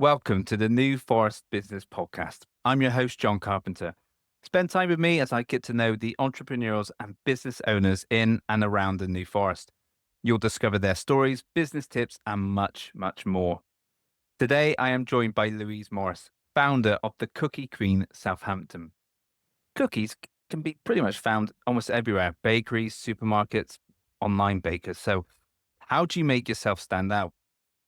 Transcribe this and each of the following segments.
Welcome to the New Forest Business Podcast. I'm your host, John Carpenter. Spend time with me as I get to know the entrepreneurs and business owners in and around the New Forest. You'll discover their stories, business tips, and much, much more. Today, I am joined by Louise Morris, founder of the Cookie Queen Southampton. Cookies can be pretty much found almost everywhere: bakeries, supermarkets, online bakers. So, how do you make yourself stand out?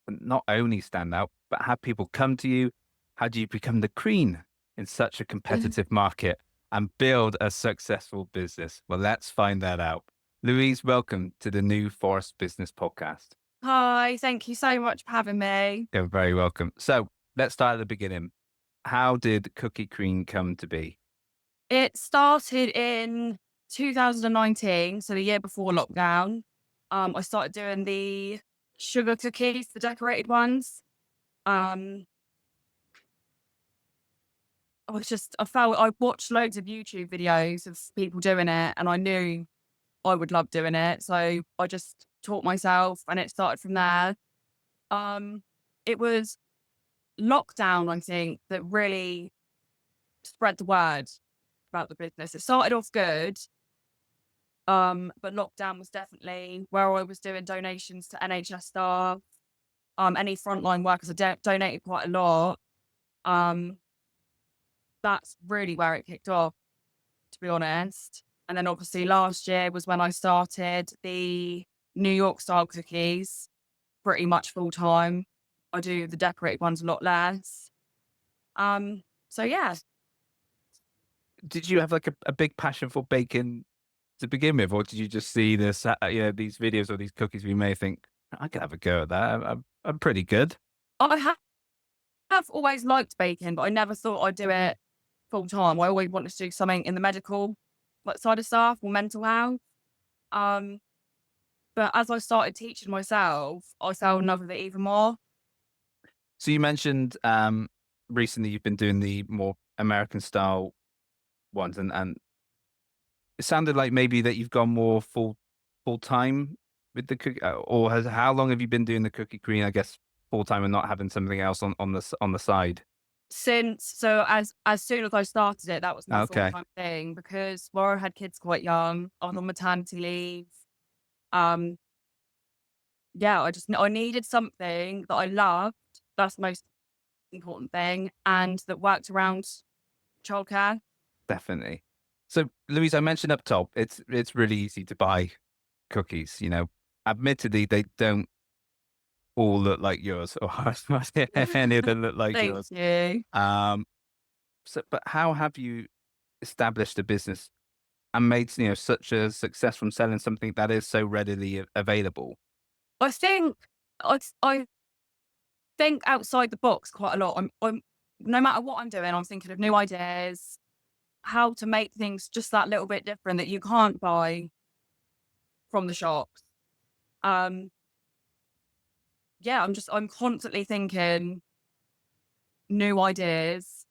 And not only stand out, but have people come to you? How do you become the queen in such a competitive market and build a successful business? Well, let's find that out. Louise, welcome to the New Forest Business Podcast. Hi, thank you so much for having me. You're very welcome. So let's start at the beginning. How did Cookie Queen come to be? It started in 2019, so the year before lockdown. I started doing the sugar cookies, the decorated ones. Um, I watched loads of YouTube videos of people doing it, and I knew I would love doing it. So I just taught myself, and it started from there. Um, it was lockdown, I think, that really spread the word about the business. It started off good, but lockdown was definitely where I was doing donations to NHS staff, any frontline workers. I donated quite a lot. Um, that's really where it kicked off, to be honest. And then obviously last year was when I started the New York style cookies, pretty much full time. I do the decorated ones a lot less. So yeah, Did you have like a big passion for baking to begin with, or did you just see this, these videos or these cookies we may think, I could have a go at that. I'm pretty good. I have always liked baking, but I never thought I'd do it full time. I always wanted to do something in the medical side of stuff or mental health. Um, but as I started teaching myself, I fell in love with it even more. So you mentioned recently you've been doing the more American style ones, and it sounded like maybe that you've gone more full time with the cook, or has how long have you been doing the Cookie Queen? I guess full time and not having something else on the side. As soon as I started it, that was my full Okay, time thing because Laura had kids quite young. I was on maternity leave. Um, yeah, I needed something that I loved. That's the most important thing, and that worked around childcare. definitely. So Louise, I mentioned up top, it's really easy to buy cookies. Admittedly, they don't all look like yours, or any of them look like Thank yours. you. Um, but how have you established a business and made, such a success from selling something that is so readily available? I think I think outside the box quite a lot. I'm no matter what I'm doing, I'm thinking of new ideas, how to make things just that little bit different that you can't buy from the shops. Um, yeah, I'm constantly thinking new ideas,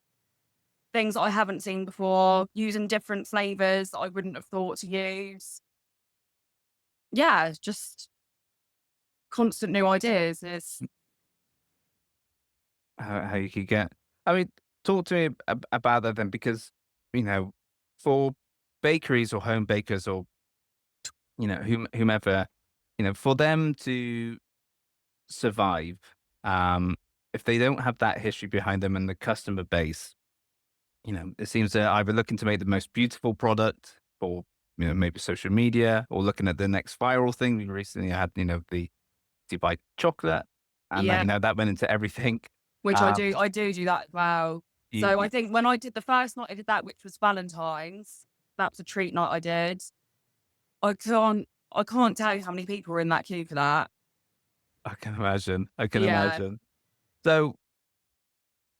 things that I haven't seen before, using different flavors that I wouldn't have thought to use. Yeah, it's just constant new ideas. It's How you could get? I mean, talk to me about that then, because you know, for bakeries or home bakers or whomever, for them to survive, um, if they don't have that history behind them and the customer base, it seems they're either looking to make the most beautiful product for maybe social media, or looking at the next viral thing. We recently had the Dubai chocolate, and that yeah, that went into everything. which I Um, do. I do that as well. you, So I you think when I did the first night I did that, which was Valentine's, that was a treat night I did. I can't tell you how many people were in that queue for that. I can imagine. I can Yeah. imagine. So,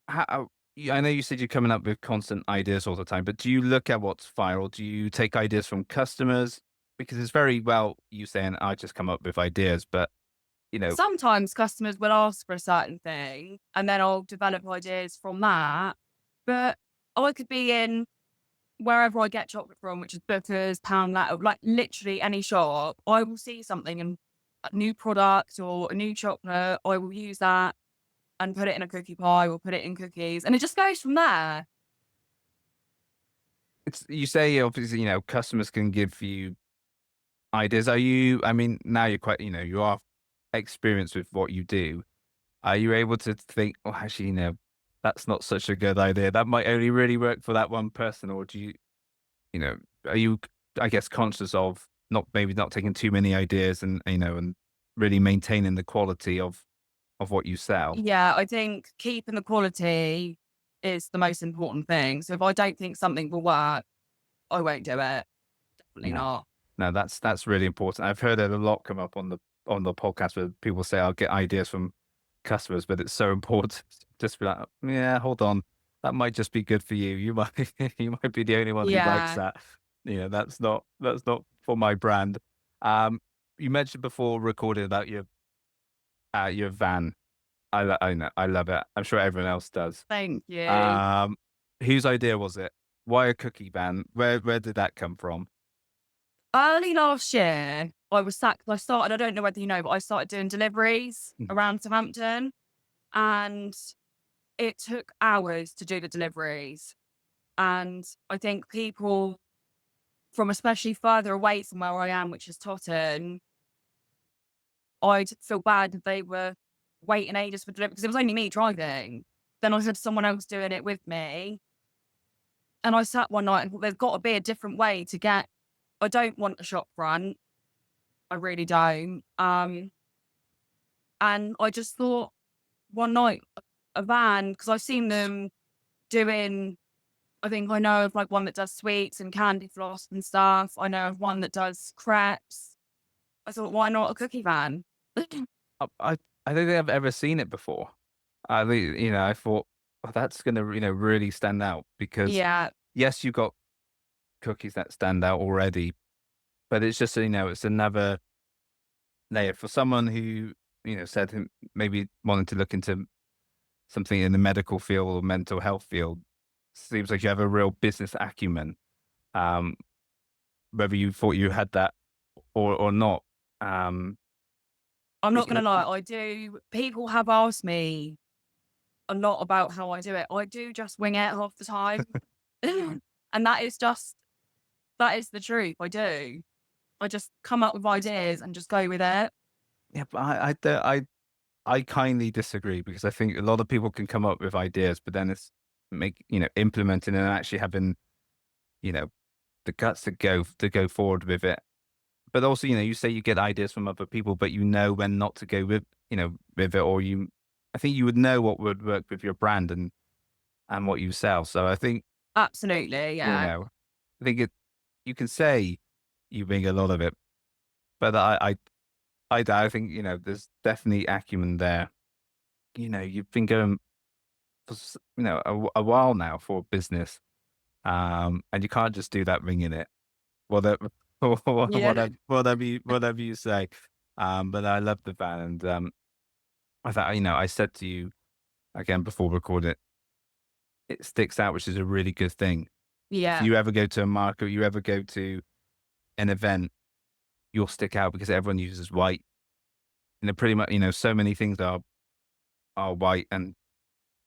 I know you said you're coming up with constant ideas all the time, but do you look at what's viral? Do you take ideas from customers? Because it's very well you saying I just come up with ideas, but you know, Sometimes customers will ask for a certain thing and then I'll develop ideas from that. But I could be in wherever I get chocolate from, which is Booker's, Pound Lat, like literally any shop. I will see something and a new product or a new chocolate. I will use that. and put it in a cookie pie or put it in cookies. And it just goes from there. It's you say obviously, customers can give you ideas. I mean, now you're quite, you are experienced with what you do. Are you able to think, oh, actually, that's not such a good idea. That might only really work for that one person, or do you, you know, are you, I guess, conscious of not taking too many ideas and and really maintaining the quality of what you sell? Yeah, I think keeping the quality is the most important thing. So if I don't think something will work, I won't do it. Definitely No, not. no, that's really important. I've heard it a lot come up on the podcast where people say I'll get ideas from customers, but it's so important just be like, yeah, hold on, that might just be good for you. You might you might be the only one who likes Yeah, that. That's not for my brand. Um, you mentioned before recording about your van. I know I love it. I'm sure everyone else does. thank you. Um, whose idea was it? Why a cookie van? Where did that come from? Early last year, I was sacked. I started, I don't know whether you know, but I started doing deliveries Mhm. around Southampton, and it took hours to do the deliveries. And I think people from especially further away from where I am, which is Totton, I'd feel bad if they were waiting ages for delivery because it was only me driving. Then I had someone else doing it with me. And I sat one night and thought, there's got to be a different way to get. I don't want a shop front. I really don't. And I just thought one night, a van, because I've seen them doing, I think I know of like one that does sweets and candy floss and stuff. I know of one that does crepes. I thought, why not a cookie van? I don't think I've ever seen it before. I think, I thought, well, that's gonna, really stand out because Yeah, yes, you've got cookies that stand out already, but it's just, it's another layer for someone who, said maybe wanting to look into something in the medical field or mental health field. Seems like you have a real business acumen. Um, whether you thought you had that or not. Um, I'm not it's going to good. lie. I do. People have asked me a lot about how I do it. I do just wing it half the time. And that is the truth. I do. I just come up with ideas and just go with it. Yeah, but I kindly disagree because I think a lot of people can come up with ideas, but then it's implementing and actually having, you know, the guts to go forward with it. But also, you say you get ideas from other people, but you know when not to go with it, or I think you would know what would work with your brand and what you sell. So I think, Absolutely. you Yeah. know, I think you can say you bring a lot of it, but I think, there's definitely acumen there. You've been going for, a while now for business. And you can't just do that ringing it. Whatever, Yeah. whatever you say. But I love the van, and I thought, I said to you again before recording it sticks out, which is a really good thing. If Yeah. you ever go to a market, you ever go to an event, you'll stick out because everyone uses white. And they're pretty much, so many things are white and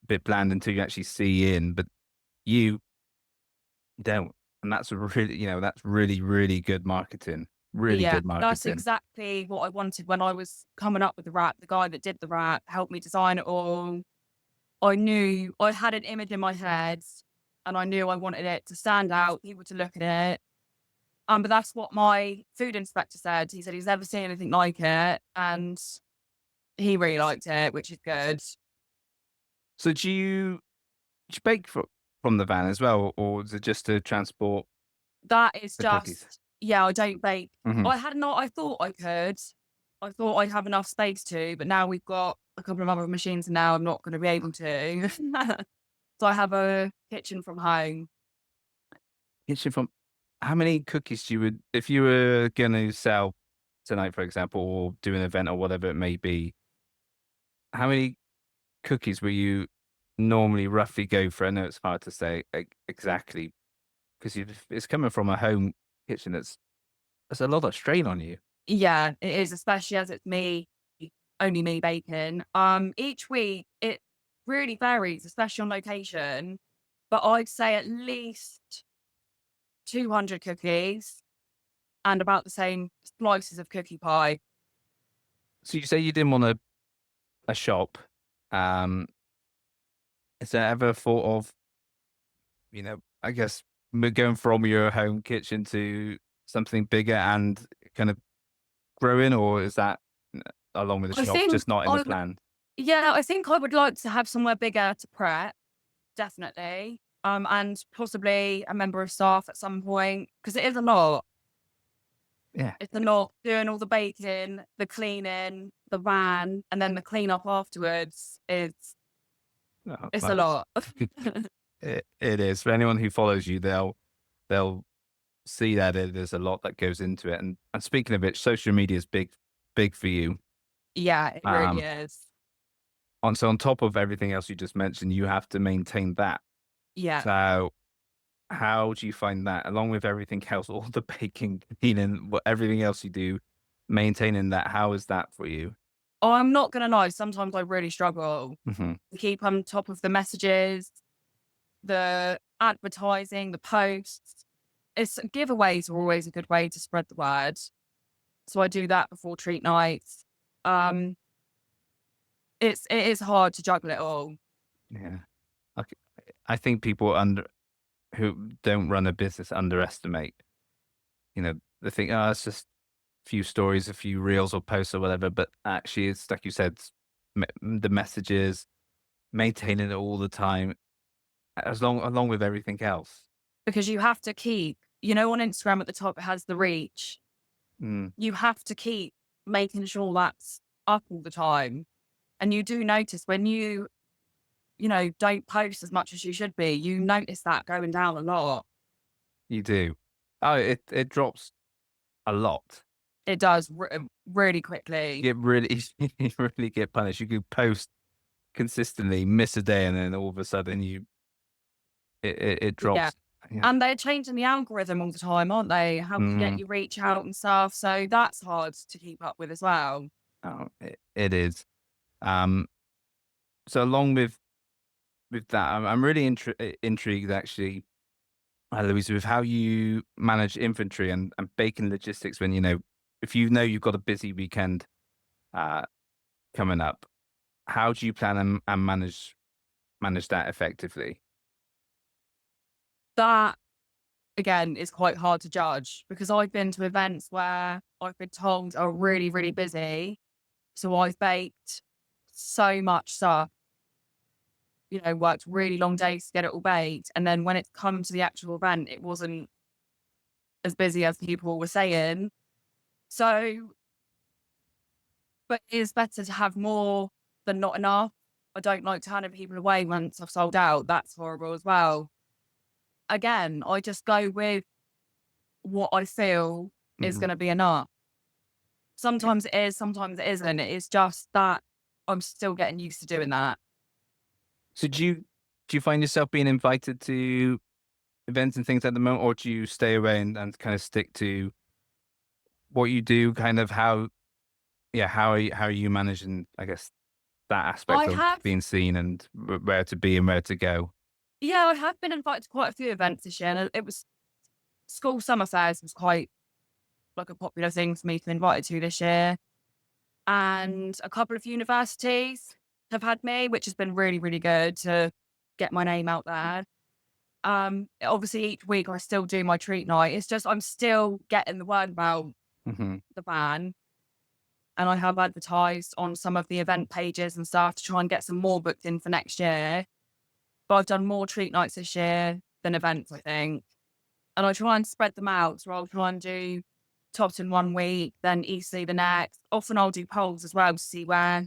a bit bland until you actually see in, but you don't. And that's really, really good marketing. Really Yeah. good That's marketing. exactly what I wanted when I was coming up with the wrap. The guy that did the wrap helped me design it all. I knew I had an image in my head and I knew I wanted it to stand out, people to look at it. But that's what my food inspector said. He said he's never seen anything like it and he really liked it, which is good. So do you bake from the van as well, or is it just to transport That is the cookies? just, yeah, I don't bake. Mhm. I had not, I thought I could. I thought I'd have enough space to, but now we've got a couple of other machines and now I'm not going to be able to. So I have a kitchen from home. Kitchen from how many cookies do you would if you were gonna sell tonight, for example, or do an event or whatever it may be, how many cookies will you normally roughly go for? I know it's hard to say exactly because it's coming from a home kitchen that's a lot of strain on you. Yeah, it is, especially as it's me, only me baking. Each week really varies, especially on location. But I'd say at least 200 cookies and about the same slices of cookie pie. So you say you didn't want a shop. Um, is there ever a thought of, I guess going from your home kitchen to something bigger and kind of growing, or is that along with the I shop, think just not in I the would, plan? yeah, I think I would like to have somewhere bigger to prep, definitely. And possibly a member of staff at some point because it is a lot. Yeah. It's a lot doing all the baking, the cleaning, the van, and then the cleanup afterwards. Oh, It's a well, lot. it is. For anyone who follows you, they'll see that there's a lot that goes into it. And speaking of which, social media is big for you. Yeah, it really Um, is. on top of everything else you just mentioned, you have to maintain that. Yeah. So how do you find that, along with everything else, all the baking, cleaning, everything else you do, maintaining that? How is that for you? I'm not gonna lie, sometimes I really struggle Hmm. to keep on top of the messages, the advertising, the posts. It's giveaways are always a good way to spread the word. So I do that before treat nights. Um, it is hard to juggle it all. Yeah. Okay. I think people who don't run a business underestimate, they think, oh, it's just a few stories, a few reels or posts or whatever. But actually, it's like you said, the messages, maintaining it all the time, along with everything else. Because you have to keep, on Instagram at the top, it has the reach. Mm, You have to keep making sure that's up all the time. And you do notice when you don't post as much as you should be, you notice that going down a lot. you do. Oh, it drops a lot. It does really quickly. Get really, you really get punished. You could post consistently, miss a day, and then all of a sudden it Yeah. drops. Yeah. And they're changing the algorithm all the time, aren't they? How to get Mm, you reach out and stuff. So that's hard to keep up with as well. oh, it is. Um, so along with that, I'm really intrigued actually, Louise, with how you manage inventory and baking logistics when if you've got a busy weekend uh, coming up. How do you plan and manage that effectively? That again is quite hard to judge because I've been to events where I've been told are really, really busy. So I've baked so much stuff, worked really long days to get it all baked. And then when it's come to the actual event, it wasn't as busy as people were saying. So, but it's better to have more than not enough. I don't like turning people away once I've sold out. That's horrible as well. Again, I just go with what I feel is Mhm. going to be enough. Sometimes it is, sometimes it isn't. It's just that I'm still getting used to doing that. So do you find yourself being invited to events and things at the moment, or do you stay away and kind of stick to what you do? Kind of how are you managing, I guess, that I aspect of have, being seen and where to be and where to go? yeah, I have been invited to quite a few events this year. And it was school summer fairs was quite like a popular thing for me to be invited to this year. And a couple of universities have had me, which has been really, really good to get my name out there. Obviously each week I still do my treat night. It's just I'm still getting the word about Hmm. the van. And I have advertised on some of the event pages and stuff to try and get some more booked in for next year. But I've done more treat nights this year than events, I think. And I try and spread them out. So I'll try and do Topton one week, then Eastleigh the next. Often I'll do polls as well to see where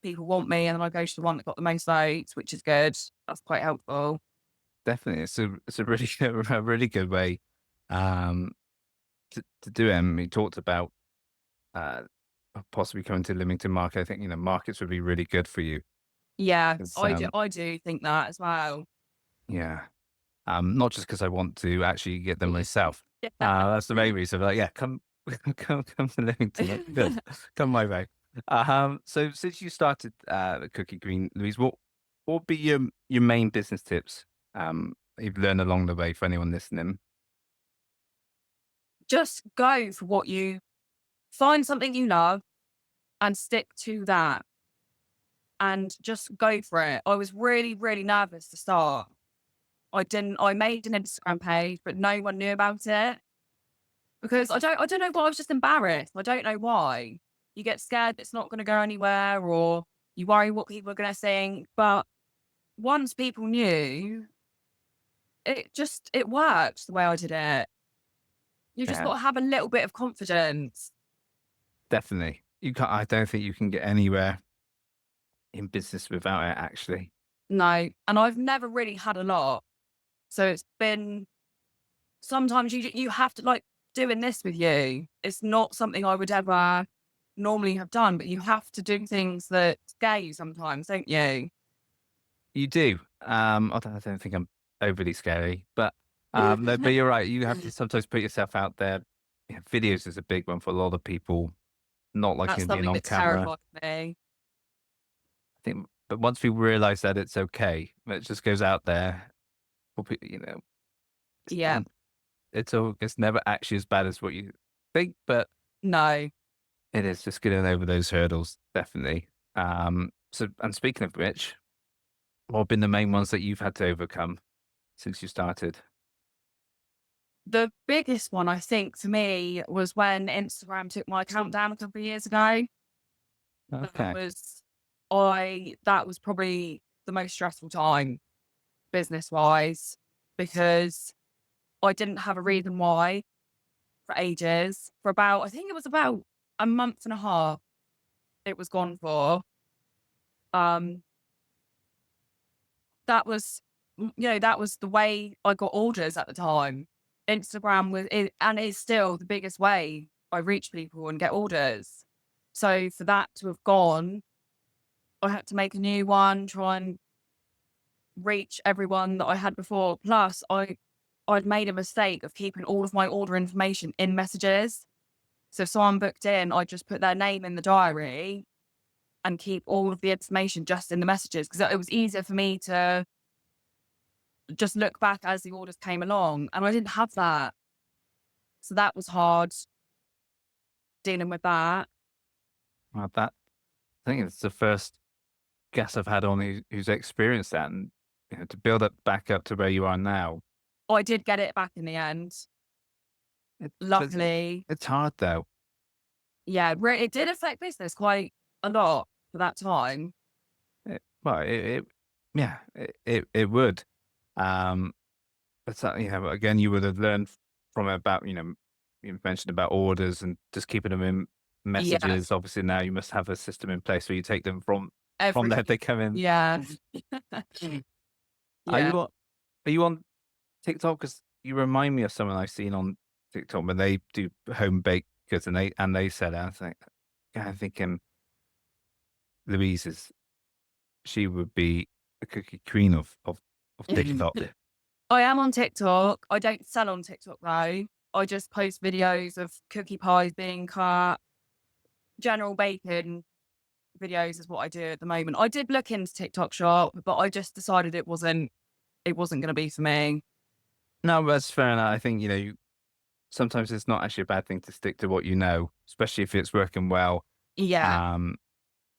people want me. And then I go to the one that got the most votes, which is good. That's quite helpful. Definitely, it's a really a really good way um, to do it. And we talked about uh, possibly coming to Lymington Market. I think markets would be really good for you. Yeah, 'Cause, I do think that as well. yeah, not just because I want to actually get them myself. Yeah. That's the main reason. Like, yeah, come come to Lymington. Good, come my way. So since you started the Cookie Queen, Louise, What would be your main business tips you've learned along the way for anyone listening? Just go for what you find something you love and stick to that and just go for it. I was really, really nervous to start. I made an Instagram page, but no one knew about it because I don't know why. I was just embarrassed. I don't know why. You get scared it's not going to go anywhere, or you worry what people are going to think. But once people knew, it worked the way I did it. You just Yeah, got to have a little bit of confidence. definitely. You can't. I don't think you can get anywhere in business without it. Actually, No, and I've never really had a lot. So it's been sometimes you have to like doing this with you. It's not something I would ever normally have done, but you have to do things that scare you sometimes, don't you? you do. I don't think I'm overly scary, but no, but you're right. You have to sometimes put yourself out there. Yeah, videos is a big one for a lot of people. Not That's liking being something on that camera. terrifies me. I think, but once people realize that it's okay, it just goes out there. It's Yeah. fun. It's never actually as bad as what you think, but No. it is just getting over those hurdles, definitely. So, and speaking of which, what have been the main ones that you've had to overcome since you started? The biggest one I think for me was when Instagram took my account down a couple of years ago. That Okay. was that was probably the most stressful time business wise because I didn't have a reason why for ages. For about I think it was about a month and a half it was gone for. Um that was that was the way I got orders at the time. Instagram was it and is still the biggest way I reach people and get orders. So for that to have gone, I had to make a new one, try and reach everyone that I had before. Plus, I'd made a mistake of keeping all of my order information in messages. So if someone booked in, I'd just put their name in the diary and keep all of the information just in the messages because it was easier for me to just look back as the orders came along. And I didn't have that. So that was hard dealing with that. Well, I think it's the first guest I've had on who's experienced that, and to build up back up to where you are now. I did get it back in the end. But Luckily. it's hard though. Yeah, it did affect business quite a lot for that time. It yeah, it would. Um, but again, you would have learned from it about, you mentioned about orders and just keeping them in Yeah, messages. Obviously, now you must have a system in place where you take them from there. everything. They come in. Yeah. Are Yeah. you on, are you on TikTok? Because you remind me of someone I've seen on TikTok when they do home bakers and they said, I think, yeah, I'm thinking Louise she would be a cookie queen of TikTok. I am on TikTok. I don't sell on TikTok though. I just post videos of cookie pies being cut. General baking videos is what I do at the moment. I did look into TikTok shop, but I just decided it wasn't gonna be for me. No, that's fair enough. I think, sometimes it's not actually a bad thing to stick to what you know, especially if it's working well, Yeah. um,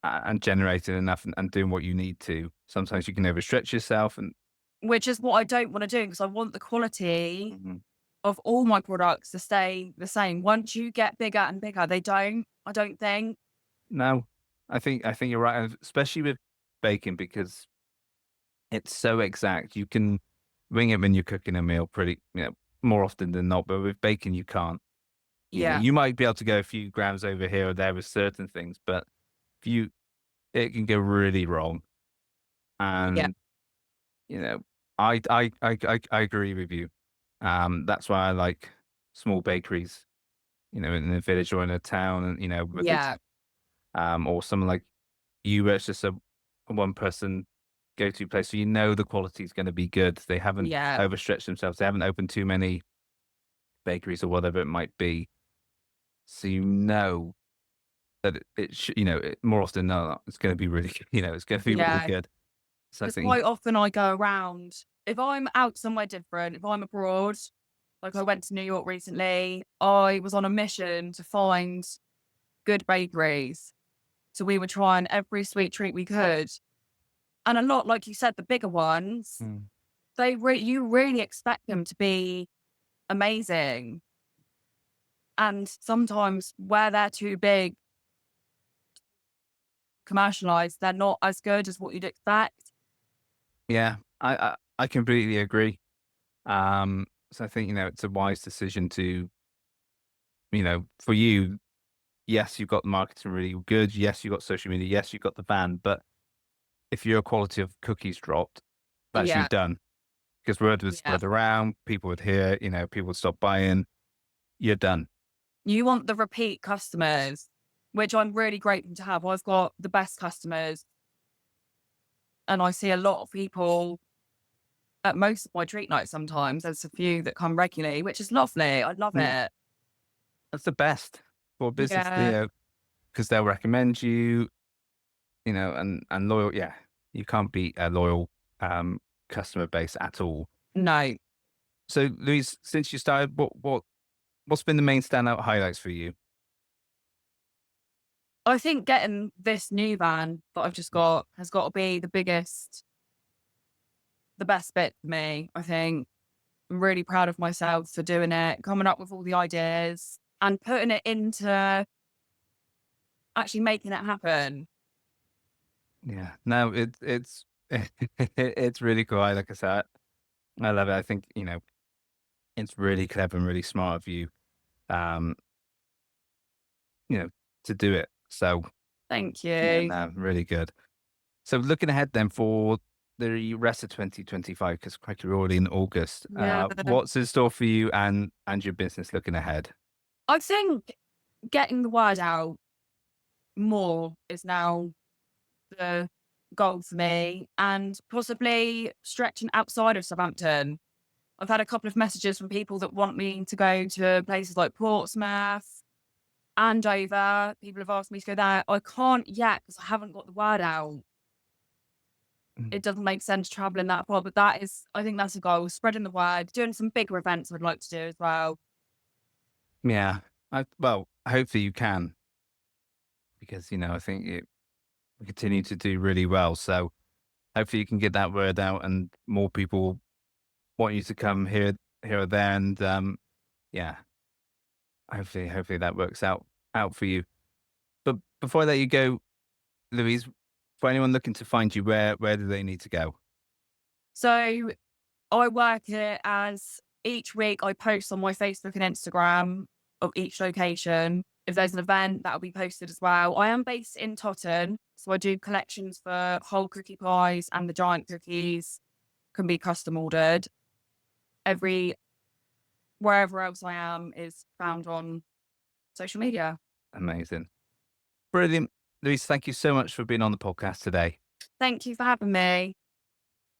and generating enough and doing what you need to. Sometimes you can overstretch yourself and Which is what I don't want to do because I want the quality Mhm. of all my products to stay the same. Once you get bigger and bigger, they don't, I don't think. No, I think you're right, and especially with baking because it's so exact. You can wing it when you're cooking a meal pretty, more often than not, but with baking you can't. Yeah. You might be able to go a few grams over here or there with certain things, but if you it can go really wrong. Yeah. And You know, I agree with you. That's why I like small bakeries, in a village or in a town, and whether it's Yeah. or something like you, where it's just a one person go to place, so the quality is going to be good. They haven't Yeah. overstretched themselves. They haven't opened too many bakeries or whatever it might be. So that more often than not, it's going to be really, it's going to be really Yeah. good. So I Because think, quite often I go around, if I'm out somewhere different, if I'm abroad, like I went to New York recently, I was on a mission to find good bakeries. So we were trying every sweet treat we could. And a lot, like you said, the bigger ones, mm, you really expect them to be amazing. And sometimes where they're too big, commercialized, they're not as good as what you'd expect. yeah, I completely agree. So I think, it's a wise decision to, for you, yes, you've got the marketing really good. Yes, you've got social media. Yes, you've got the van. But if your quality of cookies dropped, that's you Yeah. done. Because word would Yeah. spread around, people would hear, people would stop buying, you're done. You want the repeat customers, which I'm really grateful to have. I've got the best customers and I see a lot of people at most of my treat nights sometimes. There's a few that come regularly, which is lovely. I love Mm, it. that's the best for business, Yeah. because they'll recommend you, and loyal. Yeah, you can't beat a loyal customer base at all. No. So, Louise, since you started, what's been the main standout highlights for you? I think getting this new van that I've just got has got to be the best bit for me, I think. I'm really proud of myself for doing it, coming up with all the ideas and putting it into actually making it happen. Yeah, no, it's it's really cool. Like I said, I love it. I think it's really clever and really smart of you, um, you know, to do it. So Thank yeah, you. no, really good. So looking ahead then for the rest of 2025, because crikey, we're already in August. Yeah. What's in store for you and your business looking ahead? I think getting the word out more is now the goal for me and possibly stretching outside of Southampton. I've had a couple of messages from people that want me to go to places like Portsmouth, Andover. People have asked me to go there. I can't yet because I haven't got the word out. Mm, It doesn't make sense traveling that far, but I think that's a goal, spreading the word, doing some bigger events I'd like to do as well. yeah, well, hopefully you can, because I think you continue to do really well. So hopefully you can get that word out, and more people want you to come here or there, and yeah, hopefully that works out for you. But before I let you go, Louise, for anyone looking to find you, where do they need to go? So I work it as each week I post on my Facebook and Instagram of each location. If there's an event, that'll be posted as well. I am based in Totton, so I do collections for whole cookie pies and the giant cookies can be custom ordered. Every Wherever else I am is found on social media. Amazing. Brilliant. Louise, thank you so much for being on the podcast today. Thank you for having me.